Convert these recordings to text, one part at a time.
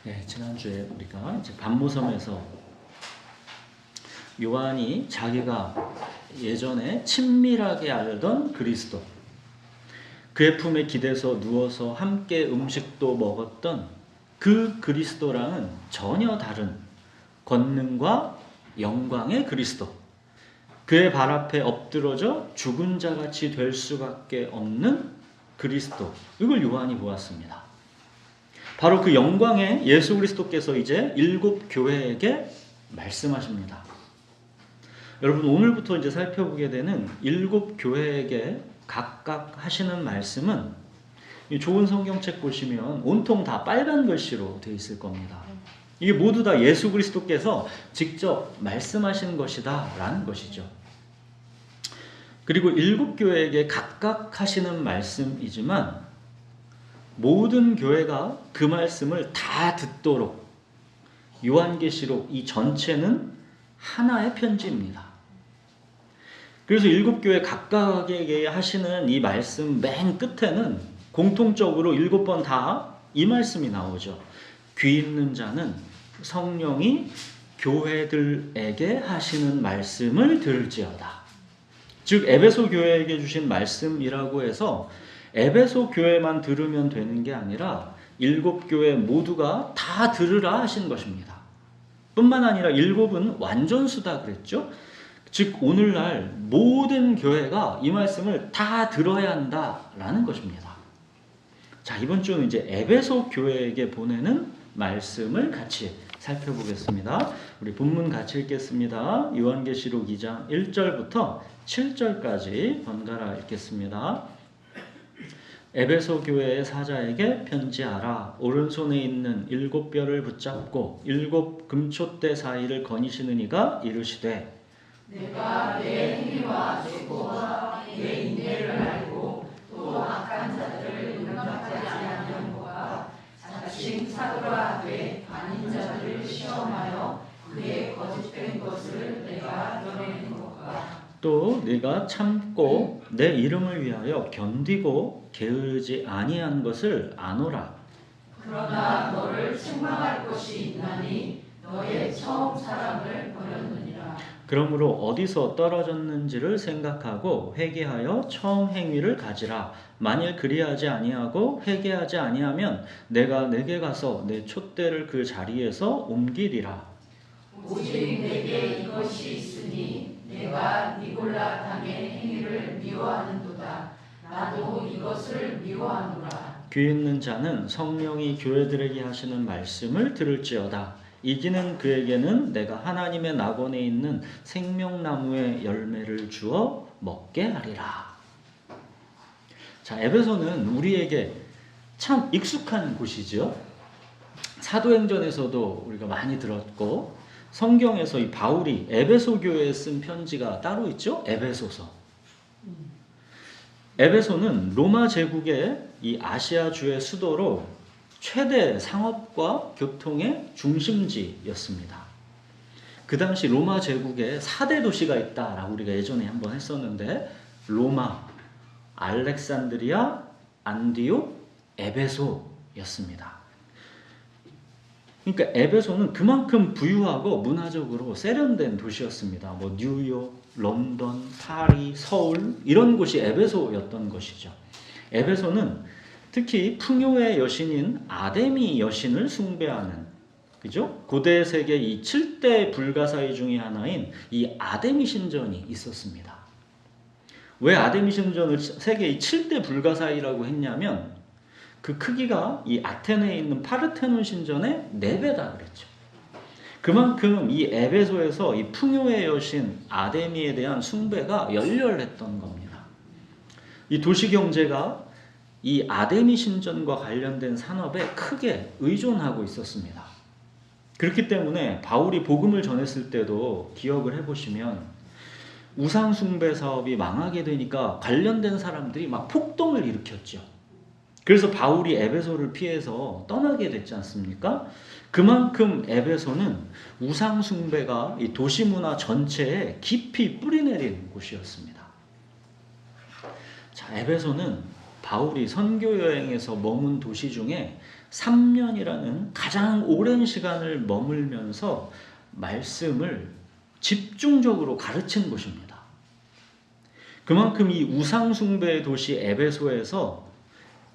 네, 지난주에 우리가 이제 반모섬에서 요한이 자기가 예전에 친밀하게 알던 그리스도, 그의 품에 기대서 누워서 함께 음식도 먹었던 그 그리스도랑은 전혀 다른 권능과 영광의 그리스도, 그의 발 앞에 엎드러져 죽은 자같이 될 수밖에 없는 그리스도, 이걸 요한이 보았습니다. 바로 그 영광의 예수 그리스도께서 이제 7 교회에게 말씀하십니다. 여러분, 오늘부터 이제 살펴보게 되는 7 교회에게 각각 하시는 말씀은, 좋은 성경책 보시면 온통 다 빨간 글씨로 되어 있을 겁니다. 이게 모두 다 예수 그리스도께서 직접 말씀하신 것이다 라는 것이죠. 그리고 7 교회에게 각각 하시는 말씀이지만 모든 교회가 그 말씀을 다 듣도록 요한계시록 이 전체는 하나의 편지입니다. 그래서 7 교회 각각에게 하시는 이 말씀 맨 끝에는 공통적으로 7번 다 이 말씀이 나오죠. 귀 있는 자는 성령이 교회들에게 하시는 말씀을 들을지어다. 즉 에베소 교회에게 주신 말씀이라고 해서 에베소 교회만 들으면 되는 게 아니라 7 교회 모두가 다 들으라 하신 것입니다. 뿐만 아니라 7은 완전수다 그랬죠. 즉 오늘날 모든 교회가 이 말씀을 다 들어야 한다라는 것입니다. 자, 이번 주는 이제 에베소 교회에게 보내는 말씀을 같이 살펴보겠습니다. 우리 본문 같이 읽겠습니다. 요한계시록 2장 1절부터 7절까지 번갈아 읽겠습니다. 에베소 교회의 사자에게 편지하라. 오른손에 있는 7 뼈를 붙잡고 7 금촛대 사이를 거니시는 이가 이르시되, 내가 내 행위와 수고와 내 인내를 알고 또 악한 자들을 용납하지 아니하는가. 자칭 사도라 하되 아닌 자들을 시험하여 그의 거짓된 것을 내가 드러내는가. 또 네가 참고 내 이름을 위하여 견디고 게으르지 아니한 것을 아노라. 그러나 너를 책망할 것이 있나니 너의 처음 사랑을 버렸느니라. 그러므로 어디서 떨어졌는지를 생각하고 회개하여 처음 행위를 가지라. 만일 그리하지 아니하고 회개하지 아니하면 내가 내게 가서 내 촛대를 그 자리에서 옮기리라. 오직 내게 이것이 있으니 내가 니골라 당의 행위를 미워하는도다. 나도 이것을 미워하노라. 귀 있는 자는 성령이 교회들에게 하시는 말씀을 들을지어다. 이기는 그에게는 내가 하나님의 낙원에 있는 생명나무의 열매를 주어 먹게 하리라. 자, 에베소는 우리에게 참 익숙한 곳이죠. 사도행전에서도 우리가 많이 들었고, 성경에서 이 바울이 에베소 교회에 쓴 편지가 따로 있죠. 에베소서. 에베소는 로마 제국의 이 아시아주의 수도로 최대 상업과 교통의 중심지였습니다. 그 당시 로마 제국에 4대 도시가 있다라고 우리가 예전에 한번 했었는데, 로마, 알렉산드리아, 안디옥, 에베소였습니다. 그러니까 에베소는 그만큼 부유하고 문화적으로 세련된 도시였습니다. 뭐 뉴욕, 런던, 파리, 서울 이런 곳이 에베소였던 것이죠. 에베소는 특히 풍요의 여신인 아데미 여신을 숭배하는, 그죠? 고대 세계 이 7대 불가사의 중에 하나인 이 아데미 신전이 있었습니다. 왜 아데미 신전을 세계 이 7대 불가사의라고 했냐면 그 크기가 이 아테네에 있는 파르테논 신전의 4배다 그랬죠. 그만큼 이 에베소에서 이 풍요의 여신 아데미에 대한 숭배가 열렬했던 겁니다. 이 도시 경제가 이 아데미 신전과 관련된 산업에 크게 의존하고 있었습니다. 그렇기 때문에 바울이 복음을 전했을 때도 기억을 해보시면 우상 숭배 사업이 망하게 되니까 관련된 사람들이 막 폭동을 일으켰죠. 그래서 바울이 에베소를 피해서 떠나게 됐지 않습니까? 그만큼 에베소는 우상 숭배가 이 도시 문화 전체에 깊이 뿌리내린 곳이었습니다. 자, 에베소는 바울이 선교 여행에서 머문 도시 중에 3년이라는 가장 오랜 시간을 머물면서 말씀을 집중적으로 가르친 곳입니다. 그만큼 이 우상숭배의 도시 에베소에서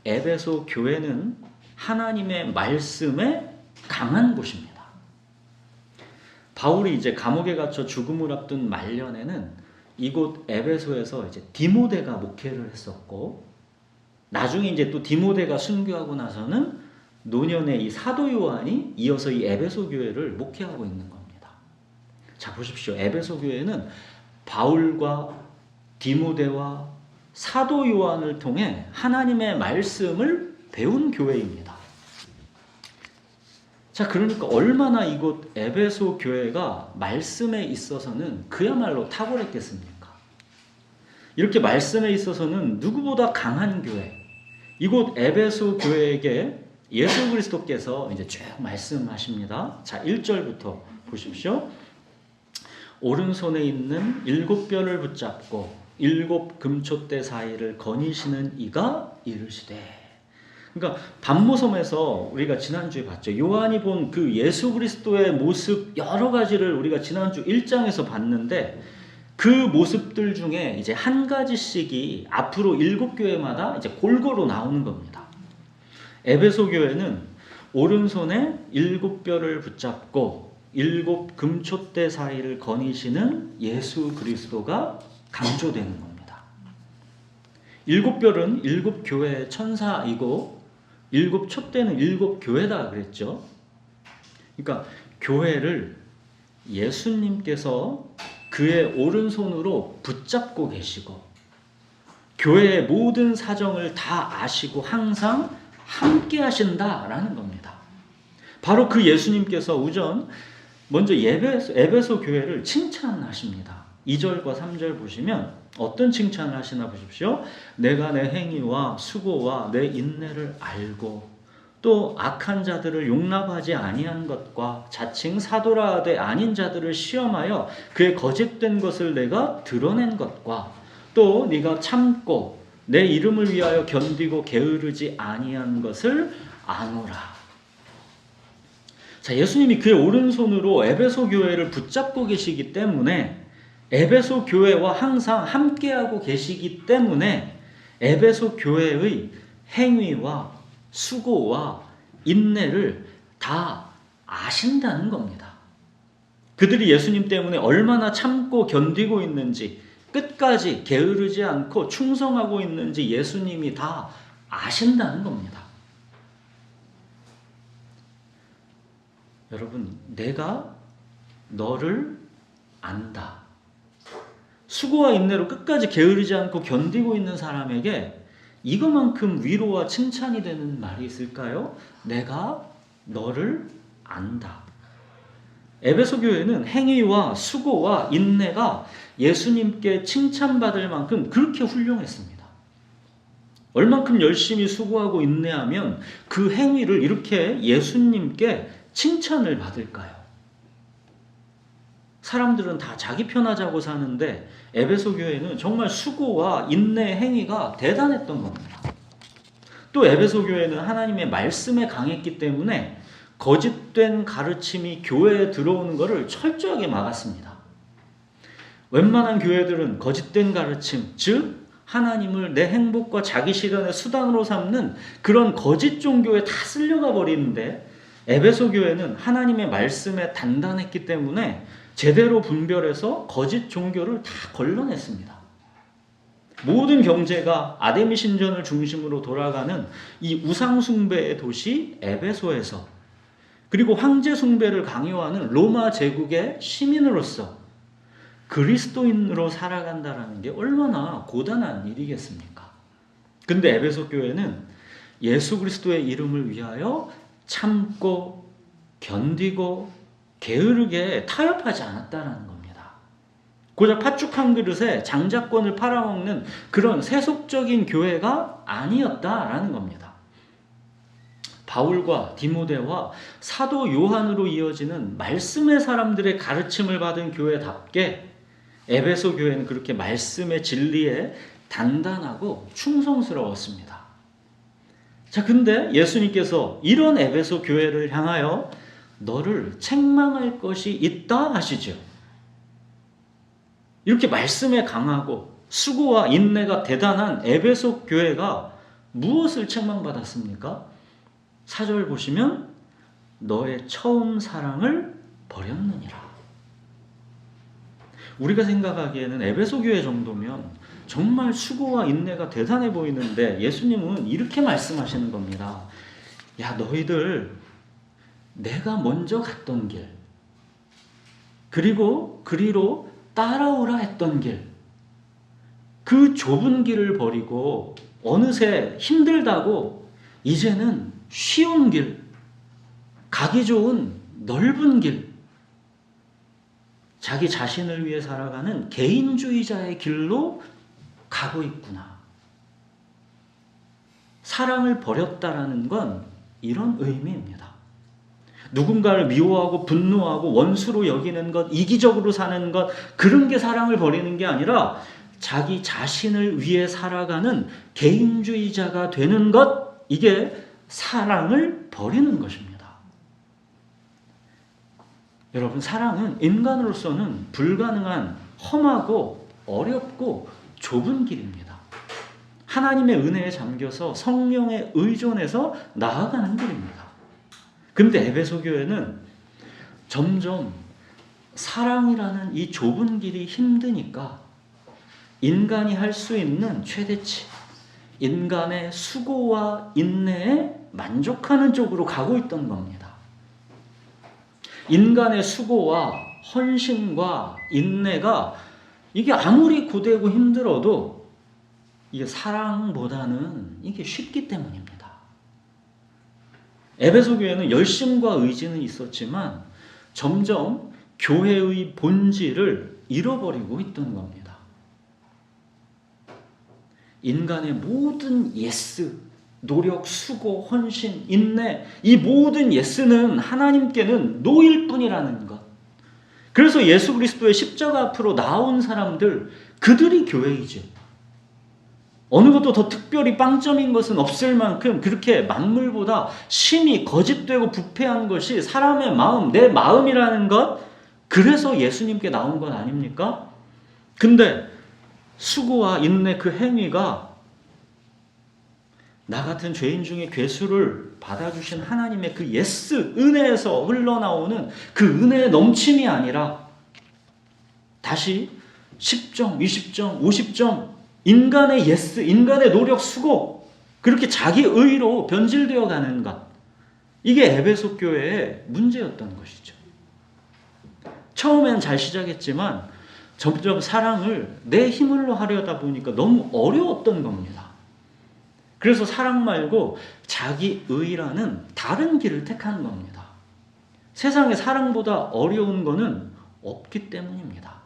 에베소 교회는 하나님의 말씀에 강한 곳입니다. 바울이 이제 감옥에 갇혀 죽음을 앞둔 말년에는 이곳 에베소에서 이제 디모데가 목회를 했었고, 나중에 이제 또 디모데가 순교하고 나서는 노년의 이 사도 요한이 이어서 이 에베소 교회를 목회하고 있는 겁니다. 자, 보십시오. 에베소 교회는 바울과 디모데와 사도 요한을 통해 하나님의 말씀을 배운 교회입니다. 자, 그러니까 얼마나 이곳 에베소 교회가 말씀에 있어서는 그야말로 탁월했겠습니까? 이렇게 말씀에 있어서는 누구보다 강한 교회, 이곳 에베소 교회에게 예수 그리스도께서 이제 쭉 말씀하십니다. 자, 1절부터 보십시오. 오른손에 있는 7뼈를 붙잡고 7 금촛대 사이를 거니시는 이가 이르시되. 그러니까 반모섬에서 우리가 지난주에 봤죠. 요한이 본 그 예수 그리스도의 모습 여러 가지를 우리가 지난주 1장에서 봤는데, 그 모습들 중에 이제 한 가지씩이 앞으로 7교회마다 이제 골고루 나오는 겁니다. 에베소 교회는 오른손에 7뼈를 붙잡고 7 금촛대 사이를 거니시는 예수 그리스도가 강조되는 겁니다. 7뼈는 7교회의 천사이고 7 촛대는 7교회다 그랬죠. 그러니까 교회를 예수님께서 그의 오른손으로 붙잡고 계시고 교회의 모든 사정을 다 아시고 항상 함께 하신다라는 겁니다. 바로 그 예수님께서 우선 먼저 에베소 교회를 칭찬하십니다. 2절과 3절 보시면 어떤 칭찬을 하시나 보십시오. 내가 내 행위와 수고와 내 인내를 알고 또 악한 자들을 용납하지 아니한 것과 자칭 사도라 하되 아닌 자들을 시험하여 그의 거짓된 것을 내가 드러낸 것과 또 네가 참고 내 이름을 위하여 견디고 게으르지 아니한 것을 아노라. 자, 예수님이 그의 오른손으로 에베소 교회를 붙잡고 계시기 때문에, 에베소 교회와 항상 함께하고 계시기 때문에 에베소 교회의 행위와 수고와 인내를 다 아신다는 겁니다. 그들이 예수님 때문에 얼마나 참고 견디고 있는지, 끝까지 게으르지 않고 충성하고 있는지 예수님이 다 아신다는 겁니다. 여러분, 내가 너를 안다. 수고와 인내로 끝까지 게으르지 않고 견디고 있는 사람에게 이거만큼 위로와 칭찬이 되는 말이 있을까요? 내가 너를 안다. 에베소 교회는 행위와 수고와 인내가 예수님께 칭찬받을 만큼 그렇게 훌륭했습니다. 얼만큼 열심히 수고하고 인내하면 그 행위를 이렇게 예수님께 칭찬을 받을까요? 사람들은 다 자기 편하자고 사는데 에베소 교회는 정말 수고와 인내 행위가 대단했던 겁니다. 또 에베소 교회는 하나님의 말씀에 강했기 때문에 거짓된 가르침이 교회에 들어오는 것을 철저하게 막았습니다. 웬만한 교회들은 거짓된 가르침, 즉 하나님을 내 행복과 자기 실현의 수단으로 삼는 그런 거짓 종교에 다 쓸려가 버리는데, 에베소 교회는 하나님의 말씀에 단단했기 때문에 제대로 분별해서 거짓 종교를 다 걸러냈습니다. 모든 경제가 아데미 신전을 중심으로 돌아가는 이 우상숭배의 도시 에베소에서, 그리고 황제 숭배를 강요하는 로마 제국의 시민으로서 그리스도인으로 살아간다는 게 얼마나 고단한 일이겠습니까? 근데 에베소 교회는 예수 그리스도의 이름을 위하여 참고 견디고 게으르게 타협하지 않았다는 겁니다. 고작 팥죽 한 그릇에 장자권을 팔아먹는 그런 세속적인 교회가 아니었다라는 겁니다. 바울과 디모데와 사도 요한으로 이어지는 말씀의 사람들의 가르침을 받은 교회답게 에베소 교회는 그렇게 말씀의 진리에 단단하고 충성스러웠습니다. 자, 근데 예수님께서 이런 에베소 교회를 향하여 너를 책망할 것이 있다 하시죠. 이렇게 말씀에 강하고 수고와 인내가 대단한 에베소 교회가 무엇을 책망받았습니까? 4절 보시면 너의 처음 사랑을 버렸느니라. 우리가 생각하기에는 에베소 교회 정도면 정말 수고와 인내가 대단해 보이는데 예수님은 이렇게 말씀하시는 겁니다. 야, 너희들 내가 먼저 갔던 길, 그리고 그리로 따라오라 했던 길, 그 좁은 길을 버리고 어느새 힘들다고 이제는 쉬운 길, 가기 좋은 넓은 길, 자기 자신을 위해 살아가는 개인주의자의 길로 가고 있구나. 사랑을 버렸다라는 건 이런 의미입니다. 누군가를 미워하고 분노하고 원수로 여기는 것, 이기적으로 사는 것, 그런 게 사랑을 버리는 게 아니라 자기 자신을 위해 살아가는 개인주의자가 되는 것, 이게 사랑을 버리는 것입니다. 여러분, 사랑은 인간으로서는 불가능한 험하고 어렵고 좁은 길입니다. 하나님의 은혜에 잠겨서 성령에 의존해서 나아가는 길입니다. 근데 에베소 교회는 점점 사랑이라는 이 좁은 길이 힘드니까 인간이 할 수 있는 최대치, 인간의 수고와 인내에 만족하는 쪽으로 가고 있던 겁니다. 인간의 수고와 헌신과 인내가 이게 아무리 고되고 힘들어도 이게 사랑보다는 이게 쉽기 때문입니다. 에베소 교회는 열심과 의지는 있었지만 점점 교회의 본질을 잃어버리고 있던 겁니다. 인간의 모든 예스, 노력, 수고, 헌신, 인내, 이 모든 예스는 하나님께는 노일 뿐이라는 것. 그래서 예수 그리스도의 십자가 앞으로 나온 사람들, 그들이 교회이죠. 어느 것도 더 특별히 빵점인 것은 없을 만큼 그렇게 만물보다 심히 거짓되고 부패한 것이 사람의 마음, 내 마음이라는 것, 그래서 예수님께 나온 것 아닙니까? 근데 수고와 인내 그 행위가 나 같은 죄인 중에 괴수를 받아주신 하나님의 그 예스, 은혜에서 흘러나오는 그 은혜의 넘침이 아니라 다시 10점, 20점, 50점 인간의 예스, 인간의 노력, 수고 그렇게 자기 의로 변질되어 가는 것, 이게 에베소 교회의 문제였던 것이죠. 처음엔 잘 시작했지만 점점 사랑을 내 힘으로 하려다 보니까 너무 어려웠던 겁니다. 그래서 사랑 말고 자기 의라는 다른 길을 택한 겁니다. 세상에 사랑보다 어려운 거는 없기 때문입니다.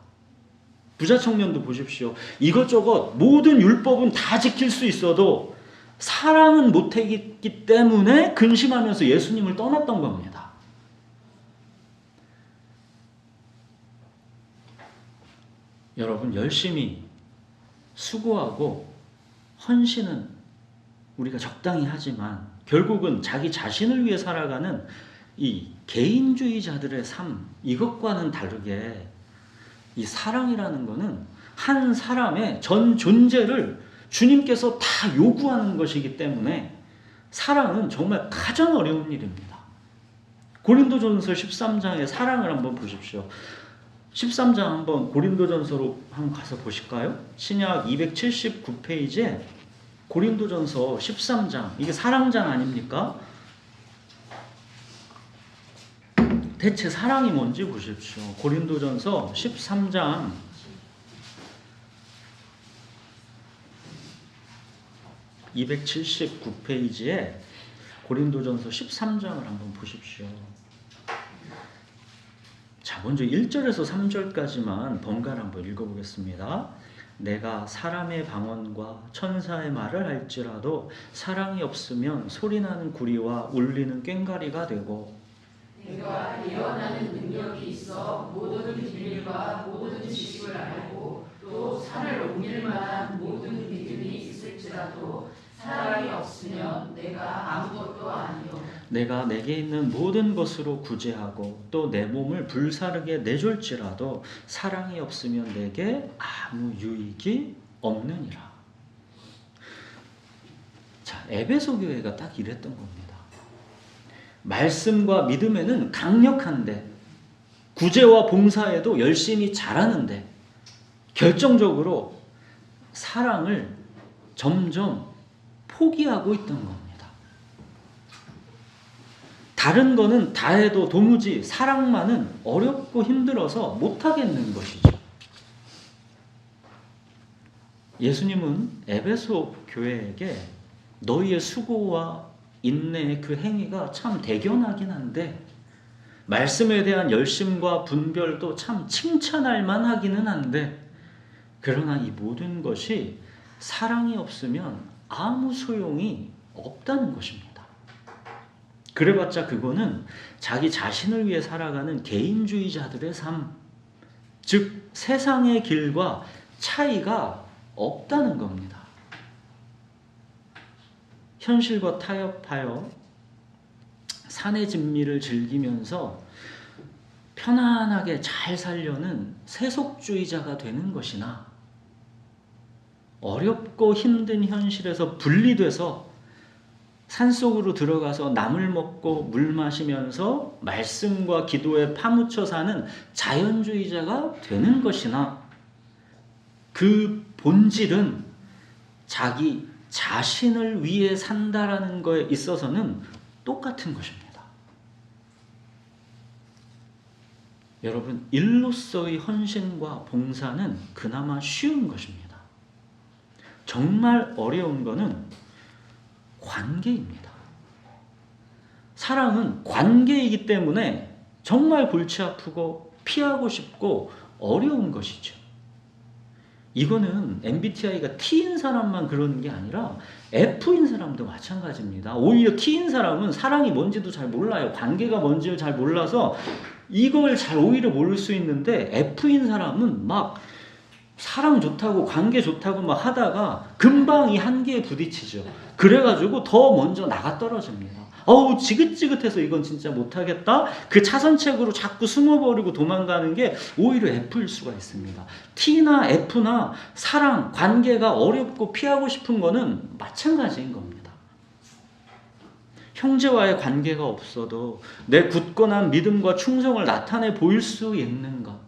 부자 청년도 보십시오. 이것저것 모든 율법은 다 지킬 수 있어도 사랑은 못했기 때문에 근심하면서 예수님을 떠났던 겁니다. 여러분, 열심히 수고하고 헌신은 우리가 적당히 하지만 결국은 자기 자신을 위해 살아가는 이 개인주의자들의 삶, 이것과는 다르게 이 사랑이라는 것은 한 사람의 전 존재를 주님께서 다 요구하는 것이기 때문에 사랑은 정말 가장 어려운 일입니다. 고린도전서 13장의 사랑을 한번 보십시오. 13장 한번 고린도전서로 한번 가서 보실까요? 신약 279페이지에 고린도전서 13장, 이게 사랑장 아닙니까? 대체 사랑이 뭔지 보십시오. 고린도전서 13장 279페이지에 고린도전서 13장을 한번 보십시오. 자, 먼저 1절에서 3절까지만 번갈아 한번 읽어보겠습니다. 내가 사람의 방언과 천사의 말을 할지라도 사랑이 없으면 소리나는 구리와 울리는 꽹과리가 되고, 내가 예언하는 능력이 있어 모든 비밀과 모든 지식을 알고 또 산을 옮길 만한 모든 믿음이 있을지라도 사랑이 없으면 내가 내가 내게 있는 모든 것으로 구제하고 또 내 몸을 불사르게 내줄지라도 사랑이 없으면 내게 아무 유익이 없느니라. 자, 에베소 교회가 딱 이랬던 겁니다. 말씀과 믿음에는 강력한데, 구제와 봉사에도 열심히 잘하는데, 결정적으로 사랑을 점점 포기하고 있던 겁니다. 다른 거는 다 해도 도무지 사랑만은 어렵고 힘들어서 못하겠는 것이죠. 예수님은 에베소 교회에게 너희의 수고와 인내의 그 행위가 참 대견하긴 한데, 말씀에 대한 열심과 분별도 참 칭찬할 만하기는 한데, 그러나 이 모든 것이 사랑이 없으면 아무 소용이 없다는 것입니다. 그래봤자 그거는 자기 자신을 위해 살아가는 개인주의자들의 삶, 즉 세상의 길과 차이가 없다는 겁니다. 현실과 타협하여 산의 진미를 즐기면서 편안하게 잘 살려는 세속주의자가 되는 것이나, 어렵고 힘든 현실에서 분리돼서 산속으로 들어가서 나물 먹고 물 마시면서 말씀과 기도에 파묻혀 사는 자연주의자가 되는 것이나, 그 본질은 자기 자신을 위해 산다라는 거에 있어서는 똑같은 것입니다. 여러분, 일로서의 헌신과 봉사는 그나마 쉬운 것입니다. 정말 어려운 것은 관계입니다. 사랑은 관계이기 때문에 정말 골치 아프고 피하고 싶고 어려운 것이죠. 이거는 MBTI가 T인 사람만 그러는 게 아니라 F인 사람도 마찬가지입니다. 오히려 T인 사람은 사랑이 뭔지도 잘 몰라요. 관계가 뭔지를 잘 몰라서 이걸 잘 오히려 모를 수 있는데, F인 사람은 막 사랑 좋다고 관계 좋다고 막 하다가 금방 이 한계에 부딪히죠. 그래가지고 더 먼저 나가 떨어집니다. 어우, 지긋지긋해서 이건 진짜 못하겠다. 그 차선책으로 자꾸 숨어버리고 도망가는 게 오히려 F일 수가 있습니다. T나 F나 사랑, 관계가 어렵고 피하고 싶은 거는 마찬가지인 겁니다. 형제와의 관계가 없어도 내 굳건한 믿음과 충성을 나타내 보일 수 있는가?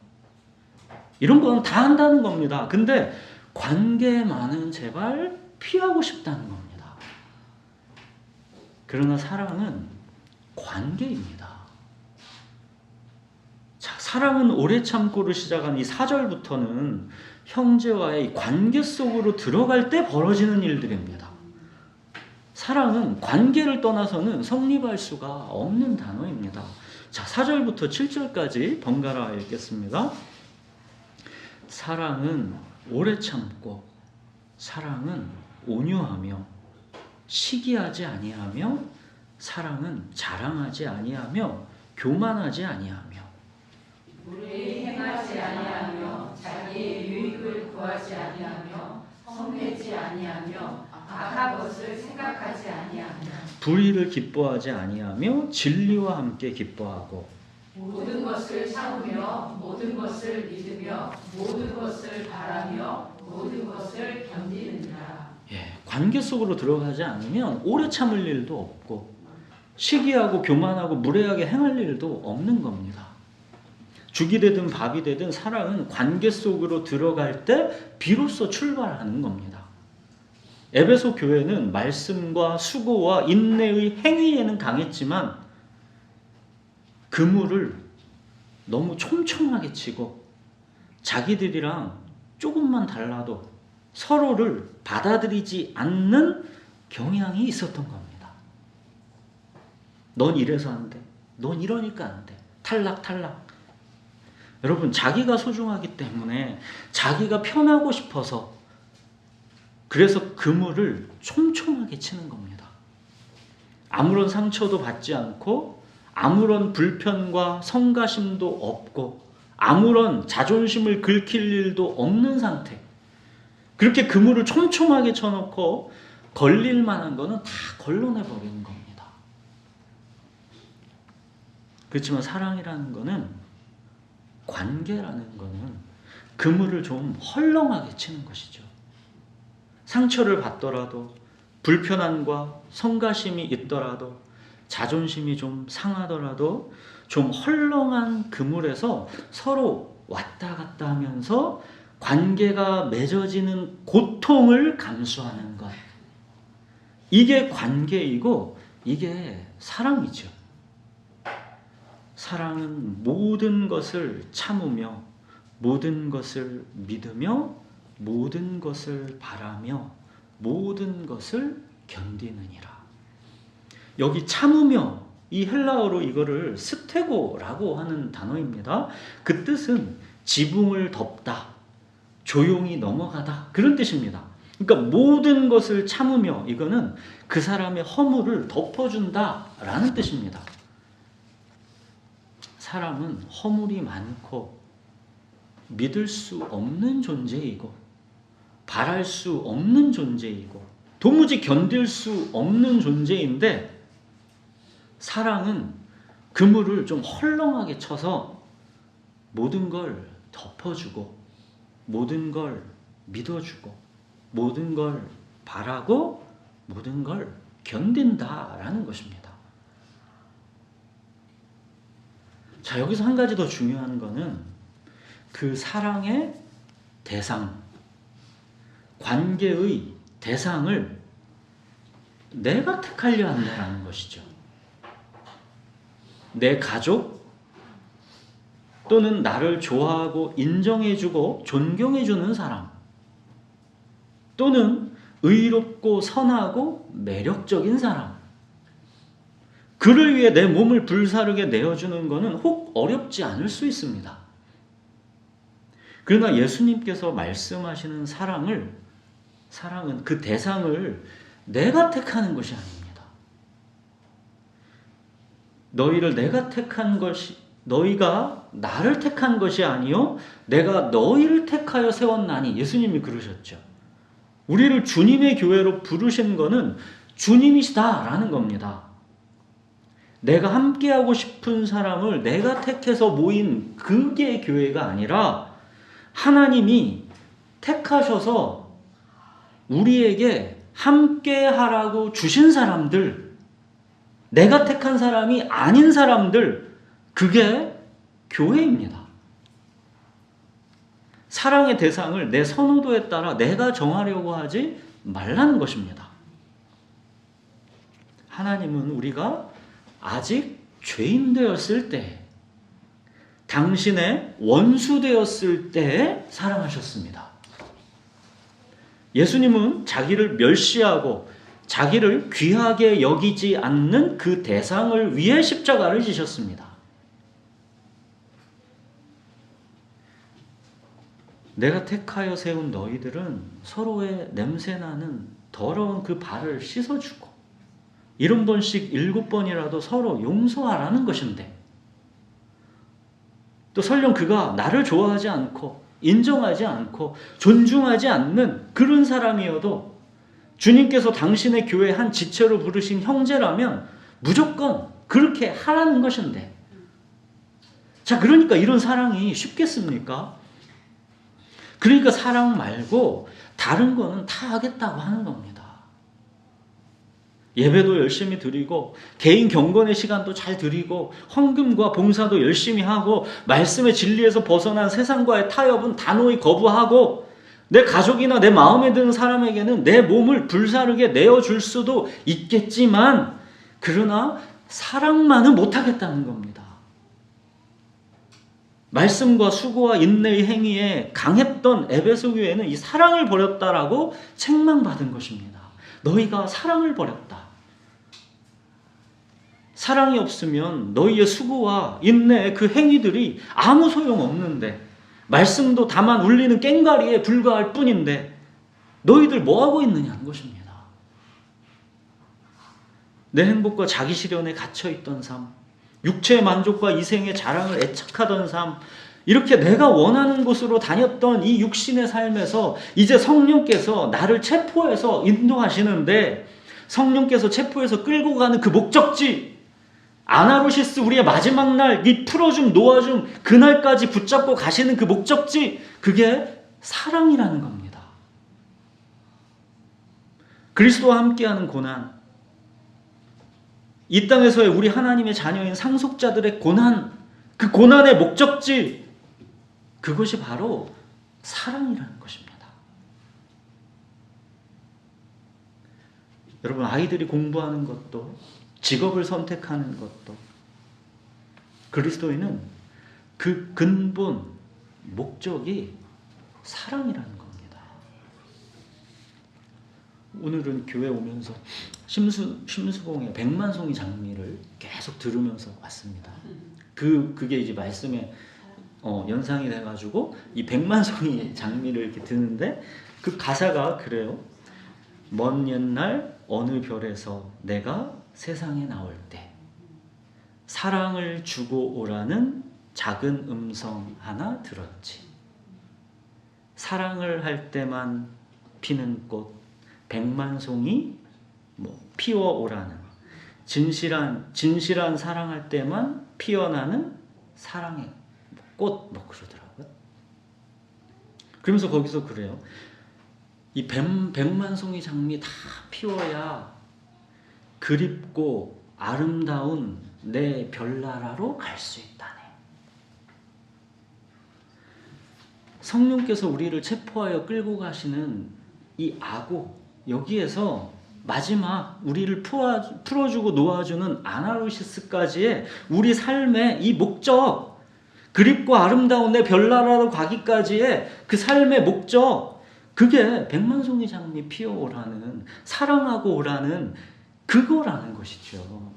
이런 건 다 한다는 겁니다. 근데 관계만은 제발 피하고 싶다는 겁니다. 그러나 사랑은 관계입니다. 자, 사랑은 오래 참고를 시작한 이 4절부터는 형제와의 관계 속으로 들어갈 때 벌어지는 일들입니다. 사랑은 관계를 떠나서는 성립할 수가 없는 단어입니다. 자, 4절부터 7절까지 번갈아 읽겠습니다. 사랑은 오래 참고, 사랑은 온유하며, 시기하지 아니하며, 사랑은 자랑하지 아니하며, 교만하지 아니하며, 불의에 행하지 아니하며, 자기의 유익을 구하지 아니하며, 성내지 아니하며, 악한 것을 생각하지 아니하며, 불의를 기뻐하지 아니하며, 진리와 함께 기뻐하고, 모든 것을 참으며, 모든 것을 믿으며, 모든 것을 바라며, 모든 것을 견디느니라. 관계 속으로 들어가지 않으면 오래 참을 일도 없고, 시기하고 교만하고 무례하게 행할 일도 없는 겁니다. 죽이 되든 밥이 되든 사랑은 관계 속으로 들어갈 때 비로소 출발하는 겁니다. 에베소 교회는 말씀과 수고와 인내의 행위에는 강했지만 그물을 너무 촘촘하게 치고 자기들이랑 조금만 달라도 서로를 받아들이지 않는 경향이 있었던 겁니다. 넌 이래서 안 돼. 넌 이러니까 안 돼. 탈락. 여러분, 자기가 소중하기 때문에, 자기가 편하고 싶어서, 그래서 그물을 촘촘하게 치는 겁니다. 아무런 상처도 받지 않고, 아무런 불편과 성가심도 없고, 아무런 자존심을 긁힐 일도 없는 상태. 그렇게 그물을 촘촘하게 쳐놓고 걸릴 만한 거는 다 걸러내버리는 겁니다. 그렇지만 사랑이라는 거는, 관계라는 거는 그물을 좀 헐렁하게 치는 것이죠. 상처를 받더라도, 불편함과 성가심이 있더라도, 자존심이 좀 상하더라도 좀 헐렁한 그물에서 서로 왔다 갔다 하면서 관계가 맺어지는 고통을 감수하는 것. 이게 관계이고 이게 사랑이죠. 사랑은 모든 것을 참으며, 모든 것을 믿으며, 모든 것을 바라며, 모든 것을 견디느니라. 여기 참으며, 이 헬라어로 이거를 스테고라고 하는 단어입니다. 그 뜻은 지붕을 덮다, 조용히 넘어가다, 그런 뜻입니다. 그러니까 모든 것을 참으며, 이거는 그 사람의 허물을 덮어준다라는 뜻입니다. 사람은 허물이 많고 믿을 수 없는 존재이고 바랄 수 없는 존재이고 도무지 견딜 수 없는 존재인데, 사랑은 그물을 좀 헐렁하게 쳐서 모든 걸 덮어주고, 모든 걸 믿어주고, 모든 걸 바라고, 모든 걸 견딘다라는 것입니다. 자, 여기서 한 가지 더 중요한 거는 그 사랑의 대상, 관계의 대상을 내가 택하려 한다는 것이죠. 내 가족 또는 나를 좋아하고 인정해주고 존경해주는 사람, 또는 의롭고 선하고 매력적인 사람, 그를 위해 내 몸을 불사르게 내어주는 것은 혹 어렵지 않을 수 있습니다. 그러나 예수님께서 말씀하시는 사랑은 그 대상을 내가 택하는 것이 아닙니다. 너희가 나를 택한 것이 아니요 내가 너희를 택하여 세웠나니, 예수님이 그러셨죠. 우리를 주님의 교회로 부르신 것은 주님이시다라는 겁니다. 내가 함께하고 싶은 사람을 내가 택해서 모인 그게 교회가 아니라, 하나님이 택하셔서 우리에게 함께하라고 주신 사람들, 내가 택한 사람이 아닌 사람들, 그게 교회입니다. 사랑의 대상을 내 선호도에 따라 내가 정하려고 하지 말라는 것입니다. 하나님은 우리가 아직 죄인 되었을 때, 당신의 원수 되었을 때에 사랑하셨습니다. 예수님은 자기를 멸시하고 자기를 귀하게 여기지 않는 그 대상을 위해 십자가를 지셨습니다. 내가 택하여 세운 너희들은 서로의 냄새나는 더러운 그 발을 씻어주고 70번씩 7번이라도 서로 용서하라는 것인데, 또 설령 그가 나를 좋아하지 않고 인정하지 않고 존중하지 않는 그런 사람이어도 주님께서 당신의 교회 한 지체로 부르신 형제라면 무조건 그렇게 하라는 것인데, 자, 그러니까 이런 사랑이 쉽겠습니까? 그러니까 사랑 말고 다른 거는 다 하겠다고 하는 겁니다. 예배도 열심히 드리고 개인 경건의 시간도 잘 드리고 헌금과 봉사도 열심히 하고 말씀의 진리에서 벗어난 세상과의 타협은 단호히 거부하고, 내 가족이나 내 마음에 드는 사람에게는 내 몸을 불사르게 내어줄 수도 있겠지만, 그러나 사랑만은 못하겠다는 겁니다. 말씀과 수고와 인내의 행위에 강했던 에베소 교회는 이 사랑을 버렸다라고 책망받은 것입니다. 너희가 사랑을 버렸다. 사랑이 없으면 너희의 수고와 인내의 그 행위들이 아무 소용없는데, 말씀도 다만 울리는 꽹과리에 불과할 뿐인데 너희들 뭐하고 있느냐는 것입니다. 내 행복과 자기 실현에 갇혀있던 삶, 육체의 만족과 이생의 자랑을 애착하던 삶, 이렇게 내가 원하는 곳으로 다녔던 이 육신의 삶에서 이제 성령께서 나를 체포해서 인도하시는데, 성령께서 체포해서 끌고 가는 그 목적지, 아나루시스 우리의 마지막 날, 이 풀어줌, 놓아줌, 그날까지 붙잡고 가시는 그 목적지, 그게 사랑이라는 겁니다. 그리스도와 함께하는 고난, 이 땅에서의 우리 하나님의 자녀인 상속자들의 고난, 그 고난의 목적지, 그것이 바로 사랑이라는 것입니다. 여러분, 아이들이 공부하는 것도, 직업을 선택하는 것도, 그리스도인은 그 근본 목적이 사랑이라는 겁니다. 오늘은 교회 오면서 심수봉의 백만송이 장미를 계속 들으면서 왔습니다. 그게 이제 말씀에 연상이 돼가지고 이 백만송이 장미를 이렇게 듣는데, 그 가사가 그래요. 먼 옛날 어느 별에서 내가 세상에 나올 때 사랑을 주고 오라는 작은 음성 하나 들었지. 사랑을 할 때만 피는 꽃 백만송이 피어오라는, 진실한 사랑할 때만 피어나는 사랑의 꽃 그러더라고요. 그러면서 거기서 그래요. 이 백만송이 장미 다 피워야 그립고 아름다운 내 별나라로 갈 수 있다네. 성령께서 우리를 체포하여 끌고 가시는 이 아고, 여기에서 마지막 우리를 풀어주고 놓아주는 아나루시스까지의 우리 삶의 이 목적, 그립고 아름다운 내 별나라로 가기까지의 그 삶의 목적, 그게 백만송이 장미 피어오라는, 사랑하고 오라는 그거라는 것이죠.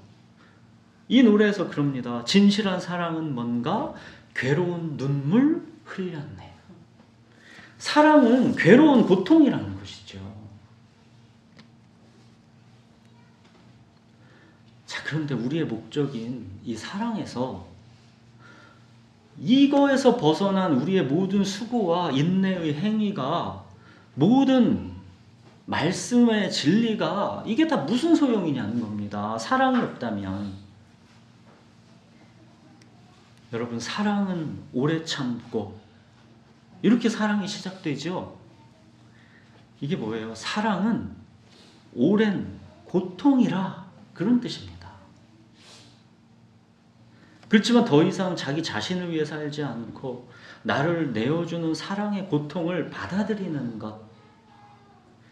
이 노래에서 그럽니다. 진실한 사랑은 뭔가 괴로운 눈물 흘렸네. 사랑은 괴로운 고통이라는 것이죠. 자, 그런데 우리의 목적인 이 사랑에서, 이거에서 벗어난 우리의 모든 수고와 인내의 행위가, 모든 말씀의 진리가, 이게 다 무슨 소용이냐는 겁니다. 사랑이 없다면. 여러분, 사랑은 오래 참고, 이렇게 사랑이 시작되죠. 이게 뭐예요? 사랑은 오랜 고통이라, 그런 뜻입니다. 그렇지만 더 이상 자기 자신을 위해 살지 않고 나를 내어주는 사랑의 고통을 받아들이는 것,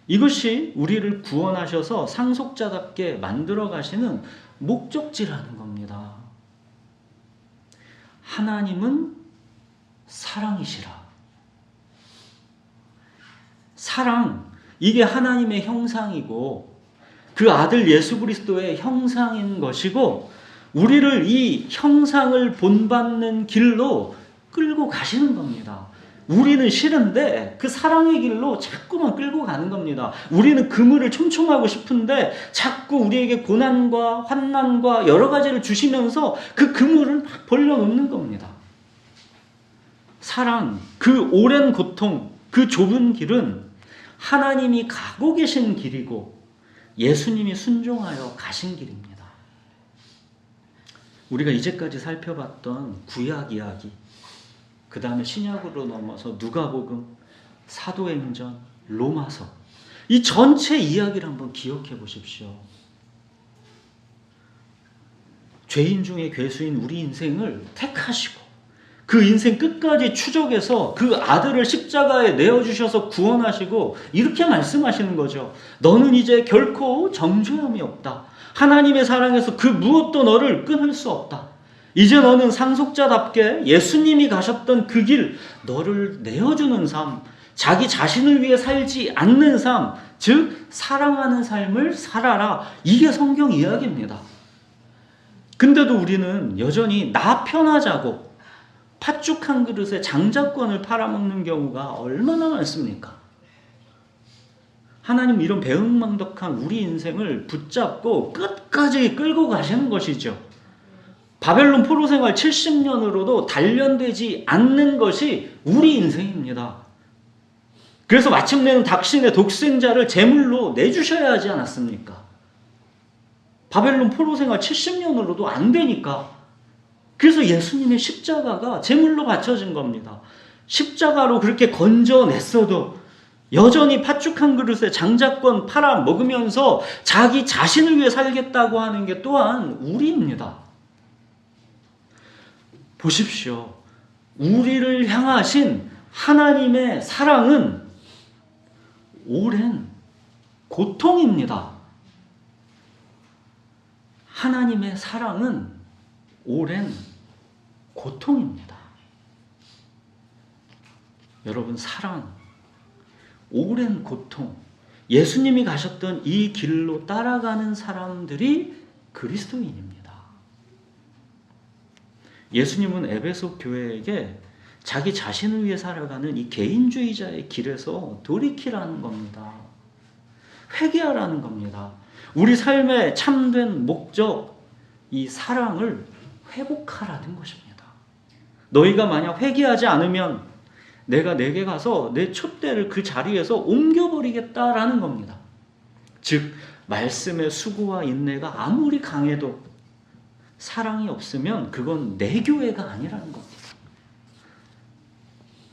이것이 우리를 구원하셔서 상속자답게 만들어 가시는 목적지라는 겁니다. 하나님은 사랑이시라. 사랑, 이게 하나님의 형상이고 그 아들 예수 그리스도의 형상인 것이고, 우리를 이 형상을 본받는 길로 끌고 가시는 겁니다. 우리는 싫은데 그 사랑의 길로 자꾸만 끌고 가는 겁니다. 우리는 그물을 촘촘하고 싶은데 자꾸 우리에게 고난과 환난과 여러 가지를 주시면서 그 그물을 막 벌려놓는 겁니다. 사랑, 그 오랜 고통, 그 좁은 길은 하나님이 가고 계신 길이고 예수님이 순종하여 가신 길입니다. 우리가 이제까지 살펴봤던 구약 이야기, 그 다음에 신약으로 넘어서 누가복음, 사도행전, 로마서, 이 전체 이야기를 한번 기억해 보십시오. 죄인 중에 괴수인 우리 인생을 택하시고 그 인생 끝까지 추적해서 그 아들을 십자가에 내어주셔서 구원하시고 이렇게 말씀하시는 거죠. 너는 이제 결코 정죄함이 없다. 하나님의 사랑에서 그 무엇도 너를 끊을 수 없다. 이제 너는 상속자답게 예수님이 가셨던 그 길, 너를 내어주는 삶, 자기 자신을 위해 살지 않는 삶, 즉 사랑하는 삶을 살아라. 이게 성경 이야기입니다. 근데도 우리는 여전히 나 편하자고 팥죽 한 그릇에 장자권을 팔아먹는 경우가 얼마나 많습니까? 하나님 이런 배은망덕한 우리 인생을 붙잡고 끝까지 끌고 가시는 것이죠. 바벨론 포로 생활 70년으로도 단련되지 않는 것이 우리 인생입니다. 그래서 마침내는 당신의 독생자를 제물로 내주셔야 하지 않았습니까? 바벨론 포로 생활 70년으로도 안 되니까. 그래서 예수님의 십자가가 제물로 바쳐진 겁니다. 십자가로 그렇게 건져냈어도 여전히 팥죽 한 그릇에 장자권 팔아 먹으면서 자기 자신을 위해 살겠다고 하는 게 또한 우리입니다. 보십시오. 우리를 향하신 하나님의 사랑은 오랜 고통입니다. 하나님의 사랑은 오랜 고통입니다. 여러분, 사랑, 오랜 고통, 예수님이 가셨던 이 길로 따라가는 사람들이 그리스도인입니다. 예수님은 에베소 교회에게 자기 자신을 위해 살아가는 이 개인주의자의 길에서 돌이키라는 겁니다. 회개하라는 겁니다. 우리 삶의 참된 목적, 이 사랑을 회복하라는 것입니다. 너희가 만약 회개하지 않으면 내가 내게 가서 내 촛대를 그 자리에서 옮겨버리겠다라는 겁니다. 즉, 말씀의 수고와 인내가 아무리 강해도 사랑이 없으면 그건 내 교회가 아니라는 겁니다.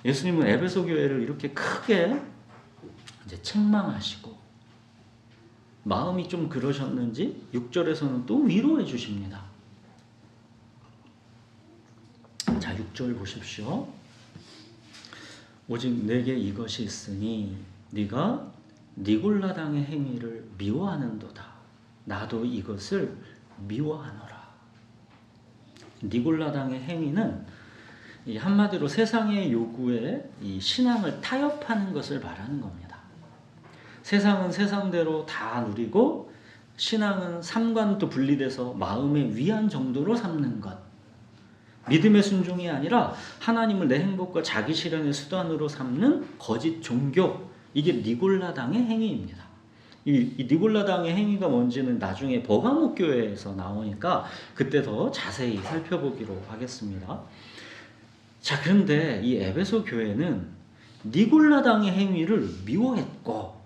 예수님은 에베소 교회를 이렇게 크게 이제 책망하시고 마음이 좀 그러셨는지 6절에서는 또 위로해 주십니다. 자, 6절 보십시오. 오직 내게 이것이 있으니 네가 니골라당의 행위를 미워하는도다. 나도 이것을 미워하노라. 니골라당의 행위는 이 한마디로 세상의 요구에 이 신앙을 타협하는 것을 말하는 겁니다. 세상은 세상대로 다 누리고 신앙은 삼관도 분리돼서 마음의 위안 정도로 삼는 것. 믿음의 순종이 아니라 하나님을 내 행복과 자기 실현의 수단으로 삼는 거짓 종교. 이게 니골라당의 행위입니다. 이 니골라당의 행위가 뭔지는 나중에 버가목 교회에서 나오니까 그때 더 자세히 살펴보기로 하겠습니다. 자, 그런데 이 에베소 교회는 니골라당의 행위를 미워했고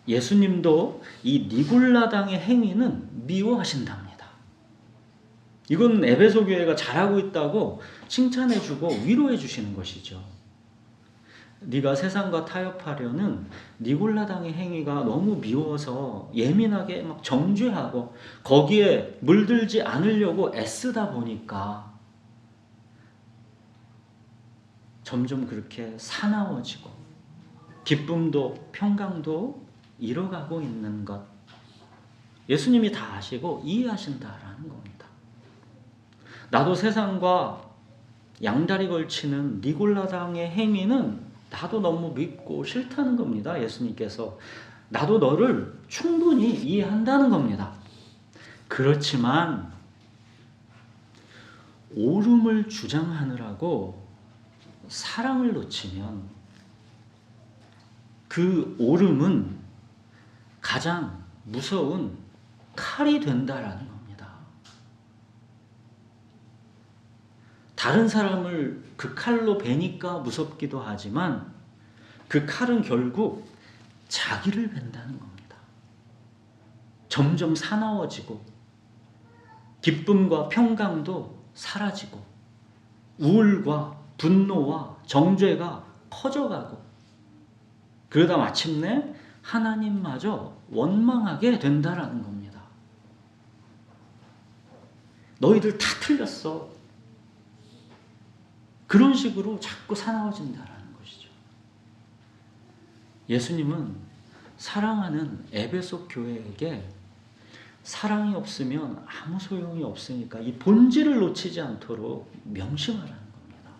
예수님도 이 니골라당의 행위는 미워하신답니다. 이건 에베소 교회가 잘하고 있다고 칭찬해주고 위로해주시는 것이죠. 네가 세상과 타협하려는 니골라당의 행위가 너무 미워서 예민하게 막 정죄하고 거기에 물들지 않으려고 애쓰다 보니까 점점 그렇게 사나워지고 기쁨도 평강도 잃어가고 있는 것. 예수님이 다 아시고 이해하신다라는 겁니다. 나도 세상과 양다리 걸치는 니골라당의 행위는 나도 너무 믿고 싫다는 겁니다. 예수님께서 나도 너를 충분히 이해한다는 겁니다. 그렇지만 옳음을 주장하느라고 사랑을 놓치면 그 옳음은 가장 무서운 칼이 된다라는 겁니다. 다른 사람을 그 칼로 베니까 무섭기도 하지만 그 칼은 결국 자기를 벤다는 겁니다. 점점 사나워지고 기쁨과 평강도 사라지고 우울과 분노와 정죄가 커져가고 그러다 마침내 하나님마저 원망하게 된다라는 겁니다. 너희들 다 틀렸어. 그런 식으로 자꾸 사나워진다라는 것이죠. 예수님은 사랑하는 에베소 교회에게 사랑이 없으면 아무 소용이 없으니까 이 본질을 놓치지 않도록 명심하라는 겁니다.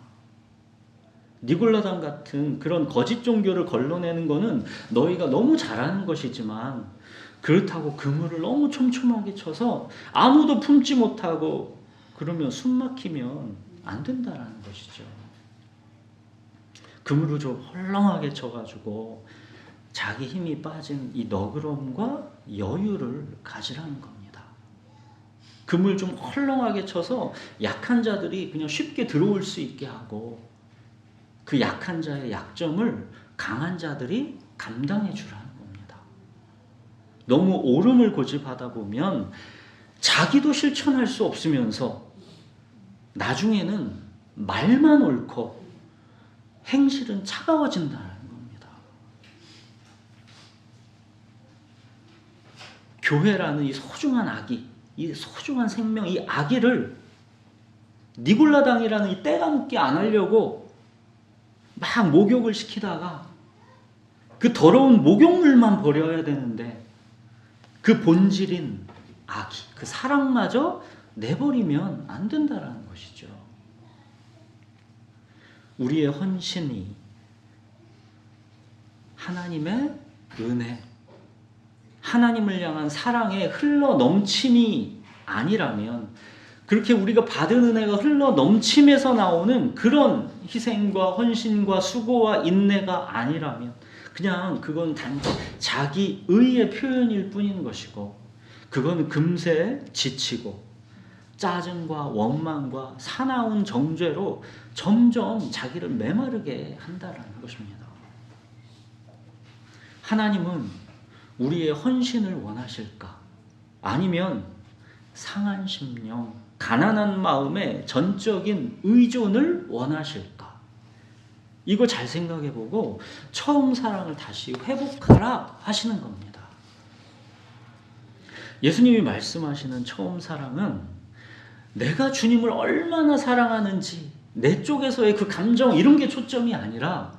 니골라당 같은 그런 거짓 종교를 걸러내는 거는 너희가 너무 잘하는 것이지만 그렇다고 그물을 너무 촘촘하게 쳐서 아무도 품지 못하고 그러면 숨 막히면 안 된다라는 것이죠. 그물을 좀 헐렁하게 쳐가지고 자기 힘이 빠진 이 너그러움과 여유를 가지라는 겁니다. 그물 좀 헐렁하게 쳐서 약한 자들이 그냥 쉽게 들어올 수 있게 하고 그 약한 자의 약점을 강한 자들이 감당해 주라는 겁니다. 너무 옳음을 고집하다 보면 자기도 실천할 수 없으면서 나중에는 말만 옳고 행실은 차가워진다는 겁니다. 교회라는 이 소중한 아기, 이 소중한 생명, 이 아기를 니골라당이라는 이 때가 묻게 안 하려고 막 목욕을 시키다가 그 더러운 목욕물만 버려야 되는데 그 본질인 아기, 그 사랑마저 내버리면 안 된다라는 것이죠. 우리의 헌신이 하나님의 은혜, 하나님을 향한 사랑의 흘러 넘침이 아니라면, 그렇게 우리가 받은 은혜가 흘러 넘침에서 나오는 그런 희생과 헌신과 수고와 인내가 아니라면 그냥 그건 단지 자기 의의 표현일 뿐인 것이고, 그건 금세 지치고 짜증과 원망과 사나운 정죄로 점점 자기를 메마르게 한다라는 것입니다. 하나님은 우리의 헌신을 원하실까? 아니면 상한 심령, 가난한 마음의 전적인 의존을 원하실까? 이거 잘 생각해보고 처음 사랑을 다시 회복하라 하시는 겁니다. 예수님이 말씀하시는 처음 사랑은 내가 주님을 얼마나 사랑하는지, 내 쪽에서의 그 감정 이런 게 초점이 아니라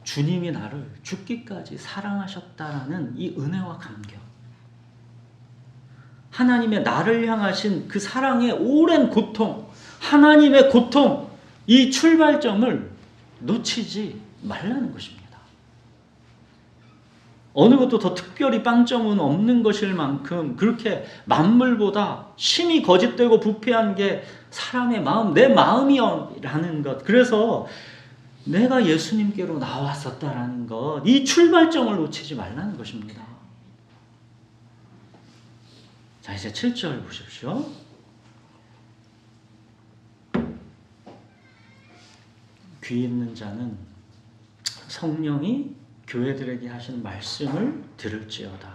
주님이 나를 죽기까지 사랑하셨다라는 이 은혜와 감격, 하나님의 나를 향하신 그 사랑의 오랜 고통, 하나님의 고통, 이 출발점을 놓치지 말라는 것입니다. 어느 것도 더 특별히 빵점은 없는 것일 만큼 그렇게 만물보다 심히 거짓되고 부패한 게 사람의 마음, 내 마음이라는 것. 그래서 내가 예수님께로 나왔었다라는 것, 이 출발점을 놓치지 말라는 것입니다. 자, 이제 7절 보십시오. 귀 있는 자는 성령이 교회들에게 하신 말씀을 들을지어다.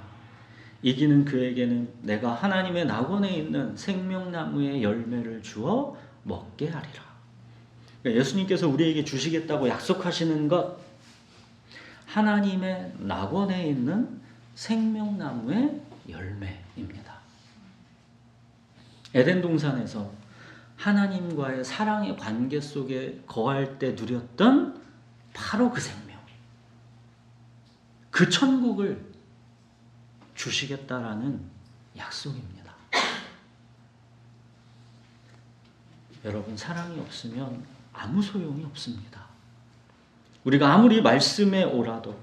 이기는 그에게는 내가 하나님의 낙원에 있는 생명나무의 열매를 주어 먹게 하리라. 그러니까 예수님께서 우리에게 주시겠다고 약속하시는 것, 하나님의 낙원에 있는 생명나무의 열매입니다. 에덴 동산에서 하나님과의 사랑의 관계 속에 거할 때 누렸던 바로 그 생명, 그 천국을 주시겠다라는 약속입니다. 여러분, 사랑이 없으면 아무 소용이 없습니다. 우리가 아무리 말씀에 오라도,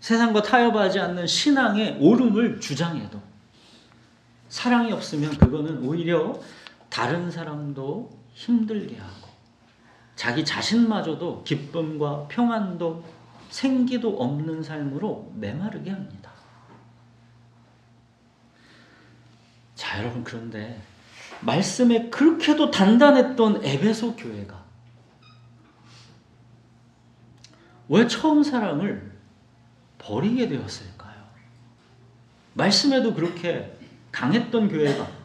세상과 타협하지 않는 신앙의 옳음을 주장해도 사랑이 없으면 그거는 오히려 다른 사람도 힘들게 하고 자기 자신마저도 기쁨과 평안도 생기도 없는 삶으로 메마르게 합니다. 자, 여러분, 그런데 말씀에 그렇게도 단단했던 에베소 교회가 왜 처음 사랑을 버리게 되었을까요? 말씀에도 그렇게 강했던 교회가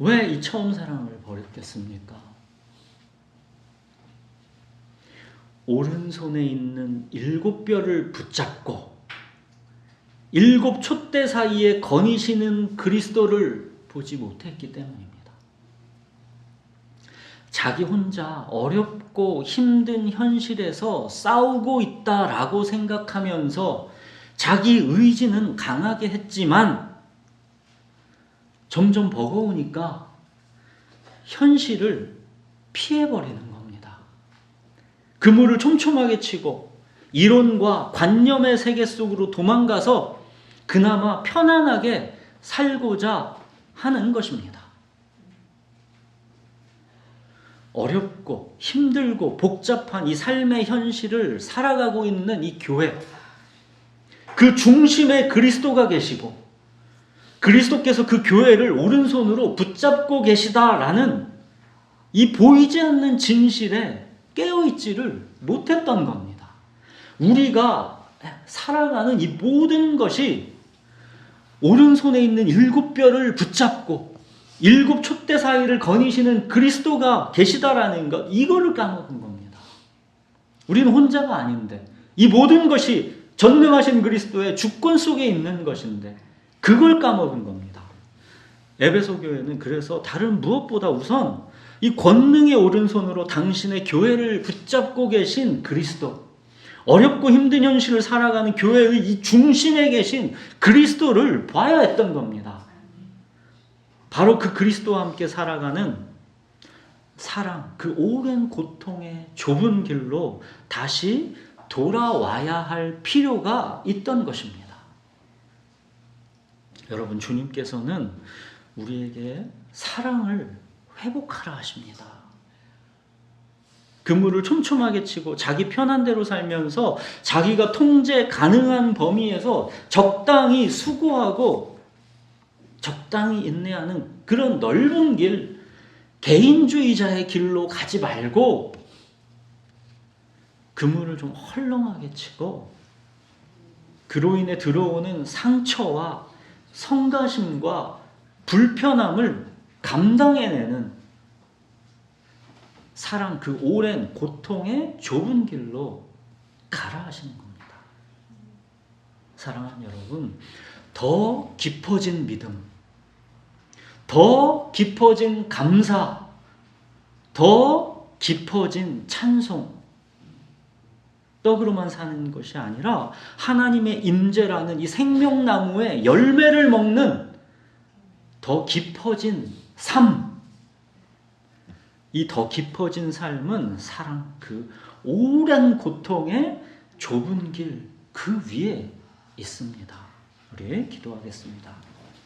왜 이 처음 사랑을 버렸겠습니까? 오른손에 있는 7뼈를 붙잡고 7 촛대 사이에 거니시는 그리스도를 보지 못했기 때문입니다. 자기 혼자 어렵고 힘든 현실에서 싸우고 있다라고 생각하면서 자기 의지는 강하게 했지만 점점 버거우니까 현실을 피해버리는 겁니다. 그물을 촘촘하게 치고 이론과 관념의 세계 속으로 도망가서 그나마 편안하게 살고자 하는 것입니다. 어렵고 힘들고 복잡한 이 삶의 현실을 살아가고 있는 이 교회, 그 중심에 그리스도가 계시고 그리스도께서 그 교회를 오른손으로 붙잡고 계시다라는 이 보이지 않는 진실에 깨어있지를 못했던 겁니다. 우리가 살아가는 이 모든 것이 오른손에 있는 7뼈를 붙잡고 7 촛대 사이를 거니시는 그리스도가 계시다라는 것, 이거를 까먹은 겁니다. 우리는 혼자가 아닌데 이 모든 것이 전능하신 그리스도의 주권 속에 있는 것인데 그걸 까먹은 겁니다. 에베소 교회는 그래서 다른 무엇보다 우선 이 권능의 오른손으로 당신의 교회를 붙잡고 계신 그리스도, 어렵고 힘든 현실을 살아가는 교회의 이 중심에 계신 그리스도를 봐야 했던 겁니다. 바로 그 그리스도와 함께 살아가는 사랑, 그 오랜 고통의 좁은 길로 다시 돌아와야 할 필요가 있던 것입니다. 여러분, 주님께서는 우리에게 사랑을 회복하라 하십니다. 그물을 촘촘하게 치고 자기 편한 대로 살면서 자기가 통제 가능한 범위에서 적당히 수고하고 적당히 인내하는 그런 넓은 길, 개인주의자의 길로 가지 말고 그물을 좀 헐렁하게 치고 그로 인해 들어오는 상처와 성가심과 불편함을 감당해내는 사랑, 그 오랜 고통의 좁은 길로 가라 하시는 겁니다. 사랑하는 여러분, 더 깊어진 믿음, 더 깊어진 감사, 더 깊어진 찬송, 떡으로만 사는 것이 아니라 하나님의 임재라는 이 생명나무의 열매를 먹는 더 깊어진 삶, 이 더 깊어진 삶은 사랑, 그 오랜 고통의 좁은 길 그 위에 있습니다. 우리 기도하겠습니다.